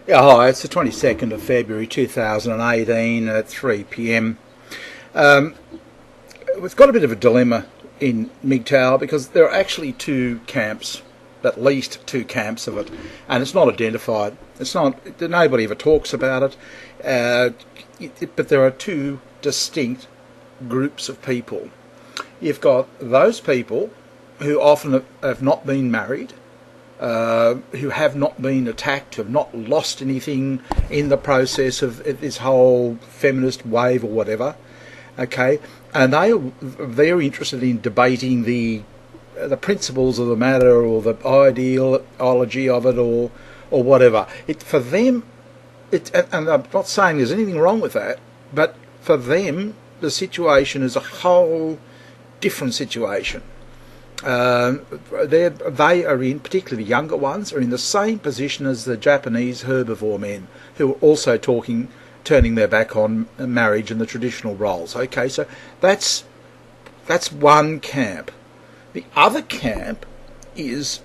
Yeah, hi, it's the 22nd of February 2018 at 3 p.m. We've got a bit of a dilemma in mgtow because there are actually two camps, at least two camps of it, and it's not identified. It's not, nobody ever talks about it, but there are two distinct groups of people. You've got those people who often have not been married, who have not been attacked, have not lost anything in the process of this whole feminist wave or whatever, okay, and they are very interested in debating the principles of the matter or the ideology of it or whatever. For them, and I'm not saying there's anything wrong with that, but for them the situation is a whole different situation. They are in, particularly the younger ones, are in the same position as the Japanese herbivore men who are also turning their back on marriage and the traditional roles. Okay, so that's one camp. The other camp is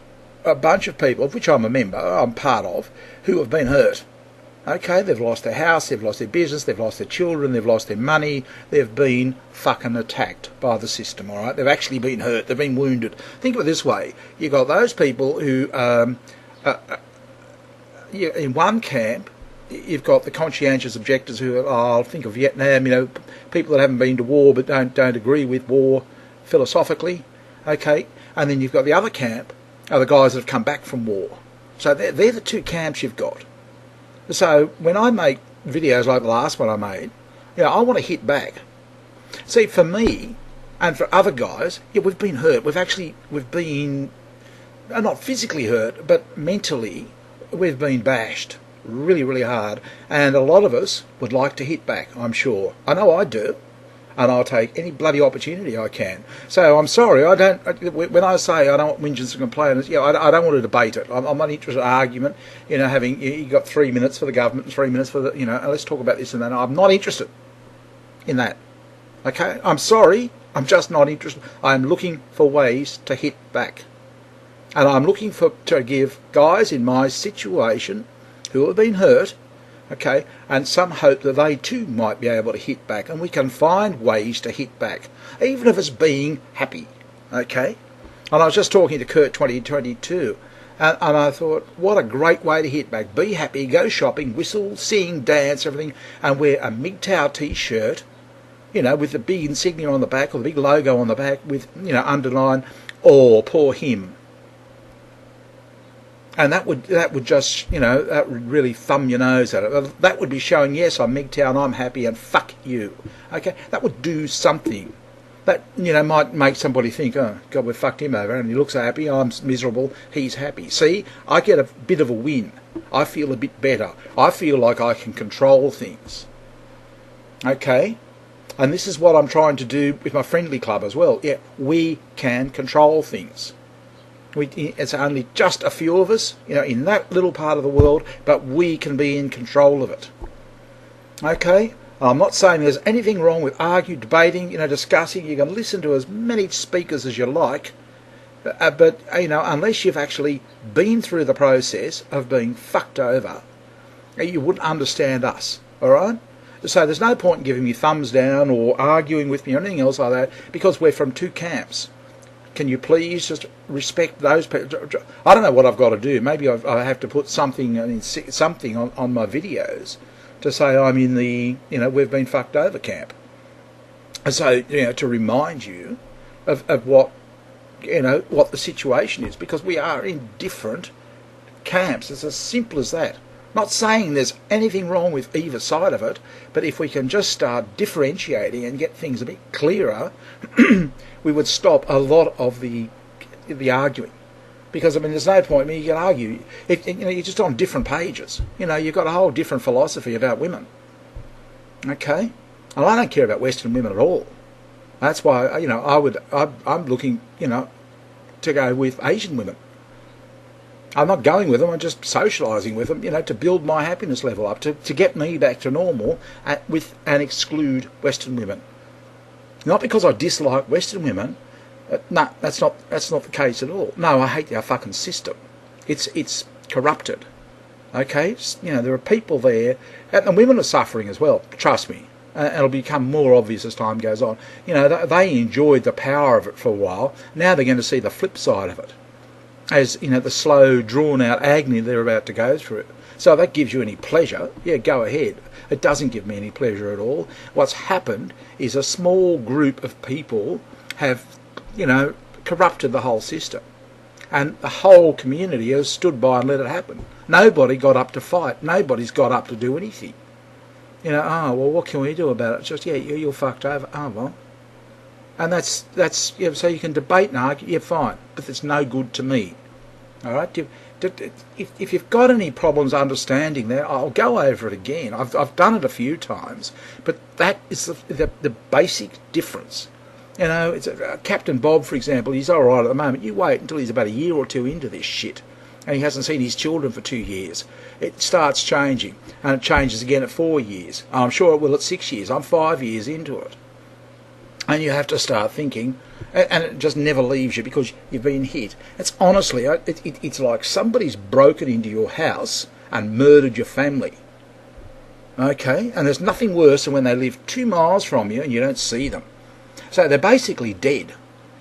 a bunch of people, of which I'm a member, I'm part of, who have been hurt. Okay, they've lost their house, they've lost their business, they've lost their children, they've lost their money, they've been fucking attacked by the system, all right? They've actually been hurt, they've been wounded. Think of it this way. You've got those people who, in one camp, you've got the conscientious objectors who are, think of Vietnam, people that haven't been to war but don't agree with war philosophically, okay? And then you've got the other camp, are the guys that have come back from war. So they're the two camps you've got. So when I make videos like the last one I made, I want to hit back. See, for me and for other guys, we've been hurt. We've been not physically hurt, but mentally we've been bashed really, really hard. And a lot of us would like to hit back, I'm sure. I know I do. And I'll take any bloody opportunity I can. So I'm sorry, when I say I don't want whinges and complainers, I don't want to debate it. I'm not interested in argument, having, you got 3 minutes for the government and 3 minutes for the, and let's talk about this and that. I'm not interested in that. Okay? I'm sorry, I'm just not interested. I'm looking for ways to hit back. And I'm looking to give guys in my situation who have been hurt, okay, and some hope that they too might be able to hit back, and we can find ways to hit back, even if it's being happy, okay? And I was just talking to Kurt 2022, and I thought, what a great way to hit back. Be happy, go shopping, whistle, sing, dance, everything, and wear a mgtow t-shirt, with the big insignia on the back, or the big logo on the back, with, underline, or poor him. And that would just, that would really thumb your nose at it. That would be showing, yes, I'm mgtow and I'm happy and fuck you. Okay? That would do something. That, might make somebody think, oh, God, we've fucked him over and he looks happy, I'm miserable, he's happy. See, I get a bit of a win. I feel a bit better. I feel like I can control things. Okay? And this is what I'm trying to do with my friendly club as well. Yeah, we can control things. It's only just a few of us, in that little part of the world, but we can be in control of it. Okay? I'm not saying there's anything wrong with arguing, debating, discussing. You can listen to as many speakers as you like, but, unless you've actually been through the process of being fucked over, you wouldn't understand us, all right? So there's no point in giving me thumbs down or arguing with me or anything else like that, because we're from two camps. Can you please just respect those people? I don't know what I've got to do. Maybe I have to put something on my videos to say I'm in the, we've been fucked over camp. So, to remind you of what, what the situation is, because we are in different camps. It's as simple as that. Not saying there's anything wrong with either side of it, but if we can just start differentiating and get things a bit clearer, we would stop a lot of the arguing. Because, there's no point, you can argue. You're just on different pages. You've got a whole different philosophy about women. Okay? And I don't care about Western women at all. That's why, I'm looking, to go with Asian women. I'm not going with them, I'm just socialising with them, to build my happiness level up, to get me back to normal and exclude Western women. Not because I dislike Western women, no, that's not the case at all. No, I hate our fucking system. It's corrupted. Okay, there are people there, and the women are suffering as well. Trust me, and it'll become more obvious as time goes on. They enjoyed the power of it for a while. Now they're going to see the flip side of it, as the slow, drawn-out agony they're about to go through. So if that gives you any pleasure, yeah, go ahead. It doesn't give me any pleasure at all. What's happened is a small group of people have, corrupted the whole system. And the whole community has stood by and let it happen. Nobody got up to fight. Nobody's got up to do anything. What can we do about it? It's just, you're fucked over. Oh, well. And that's so you can debate and argue, yeah, fine. But it's no good to me. All right? If you've got any problems understanding that, I'll go over it again. I've done it a few times. But that is the basic difference. It's Captain Bob, for example, he's all right at the moment. You wait until he's about a year or two into this shit, and he hasn't seen his children for 2 years. It starts changing, and it changes again at 4 years. I'm sure it will at 6 years. I'm 5 years into it. And you have to start thinking, and it just never leaves you because you've been hit. It's honestly, it's like somebody's broken into your house and murdered your family. Okay? And there's nothing worse than when they live 2 miles from you and you don't see them. So they're basically dead.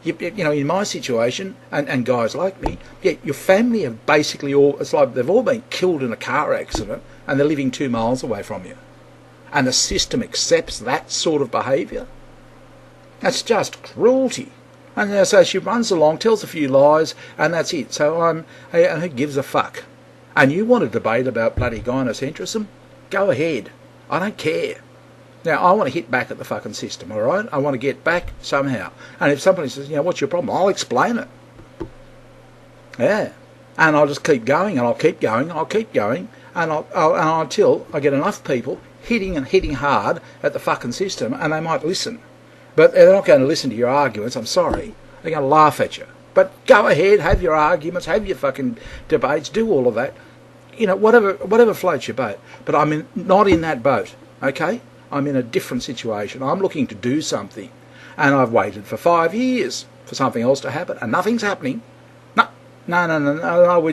In my situation, and guys like me, your family have basically it's like they've all been killed in a car accident and they're living 2 miles away from you. And the system accepts that sort of behaviour. That's just cruelty. And so she runs along, tells a few lies, and that's it. So and who gives a fuck? And you want to debate about bloody gynocentrism? Go ahead. I don't care. Now, I want to hit back at the fucking system, all right? I want to get back somehow. And if somebody says, what's your problem? I'll explain it. Yeah. And I'll just keep going, and I'll keep going, and I'll keep going, and until I get enough people hitting hard at the fucking system, and they might listen. But they're not going to listen to your arguments, I'm sorry. They're going to laugh at you. But go ahead, have your arguments, have your fucking debates, do all of that. Whatever floats your boat. But I'm not in that boat, okay? I'm in a different situation. I'm looking to do something. And I've waited for 5 years for something else to happen, and nothing's happening. No. I know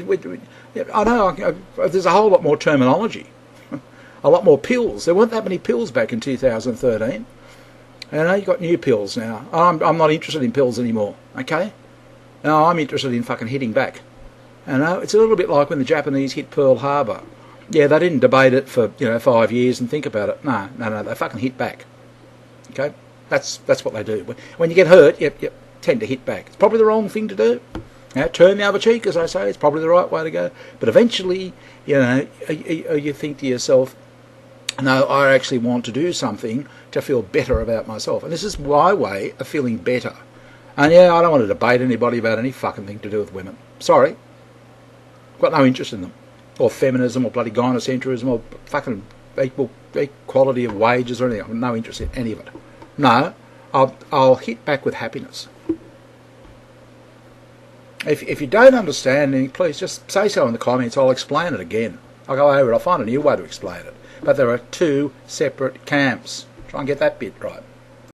there's a whole lot more terminology. A lot more pills. There weren't that many pills back in 2013. You've got new pills now. I'm not interested in pills anymore, okay? No, I'm interested in fucking hitting back. It's a little bit like when the Japanese hit Pearl Harbor. Yeah, they didn't debate it for 5 years and think about it. No, they fucking hit back. Okay, that's what they do. When you get hurt, you tend to hit back. It's probably the wrong thing to do. Turn the other cheek, as I say. It's probably the right way to go. But eventually, you think to yourself, no, I actually want to do something to feel better about myself. And this is my way of feeling better. And I don't want to debate anybody about any fucking thing to do with women. Sorry. I've got no interest in them. Or feminism, or bloody gynocentrism, or fucking equality of wages or anything. I've no interest in any of it. No, I'll hit back with happiness. If you don't understand anything, please just say so in the comments. I'll explain it again. I'll go over it. I'll find a new way to explain it. But there are 2 separate camps. Try and get that bit right.